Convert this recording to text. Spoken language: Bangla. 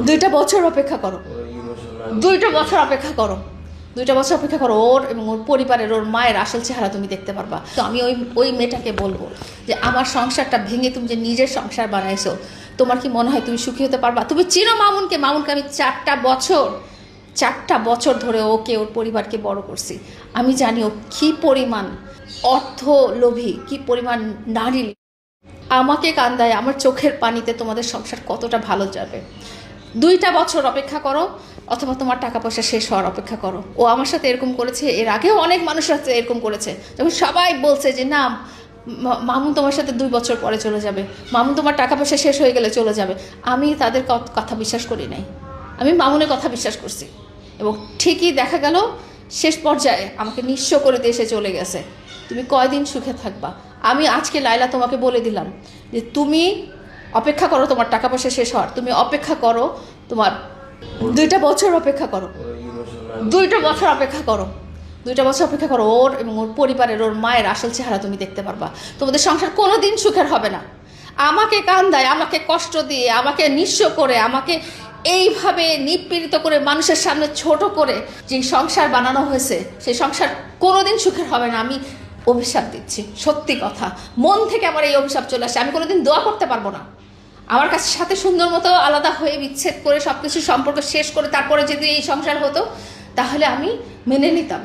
2টা বছর অপেক্ষা করো, 2টা বছর অপেক্ষা করো, 2টা বছর অপেক্ষা করো। ওর এবং ওর পরিবারের, ওর মায়ের আসল চেহারা তুমি দেখতে পারবা। তো আমি ওই মেয়েটাকে বলবো যে আমার সংসারটা ভেঙে তুমি যে নিজের সংসার বানাইছো, তোমার কি মনে হয় তুমি সুখী হতে পারবা? তুমি চিনো মামুনকে? মামুনকে আমি 4টা বছর ধরে ওকে, ওর পরিবারকে বড় করছি। আমি জানি ও কী পরিমাণ অর্থ লোভী, কী পরিমাণ নারী। আমাকে কান্দায়, আমার চোখের পানিতে তোমাদের সংসার কতটা ভালো যাবে। 2টা বছর অপেক্ষা করো, অথবা তোমার টাকা পয়সা শেষ হওয়ার অপেক্ষা করো। ও আমার সাথে এরকম করেছে, এর আগেও অনেক মানুষের সাথে এরকম করেছে। যখন সবাই বলছে যে না মামুন তোমার সাথে 2 বছর পরে চলে যাবে, মামুন তোমার টাকা পয়সা শেষ হয়ে গেলে চলে যাবে, আমি তাদের কথা বিশ্বাস করি নাই। আমি মামুনের কথা বিশ্বাস করছি, এবং ঠিকই দেখা গেল শেষ পর্যায়ে আমাকে নিঃস্ব করে দিয়ে এসে চলে গেছে। তুমি কয়দিন সুখে থাকবা? আমি আজকে লাইলা তোমাকে বলে দিলাম যে তুমি অপেক্ষা করো তোমার টাকা পয়সা শেষ হওয়ার, তুমি অপেক্ষা করো তোমার 2টা বছর অপেক্ষা করো, 2টা বছর অপেক্ষা করো, 2টা বছর অপেক্ষা করো। ওর এবং ওর পরিবারের, ওর মায়ের আসল চেহারা তুমি দেখতে পারবা। তোমাদের সংসার কোনো দিন সুখের হবে না। আমাকে কান্দায়, আমাকে কষ্ট দিয়ে, আমাকে নিঃস্ব করে, আমাকে এইভাবে নিপীড়িত করে, মানুষের সামনে ছোট করে যে সংসার বানানো হয়েছে, সেই সংসার কোনোদিন সুখের হবে না। আমি অভিশাপ দিচ্ছি, সত্যি কথা, মন থেকে আমার এই অভিশাপ চলে আসে। আমি কোনোদিন দোয়া করতে পারবো না। আমার কাছে সাথে সুন্দর মতো আলাদা হয়ে বিচ্ছেদ করে সব কিছু সম্পর্ক শেষ করে তারপরে যদি এই সংসার হতো, তাহলে আমি মেনে নিতাম।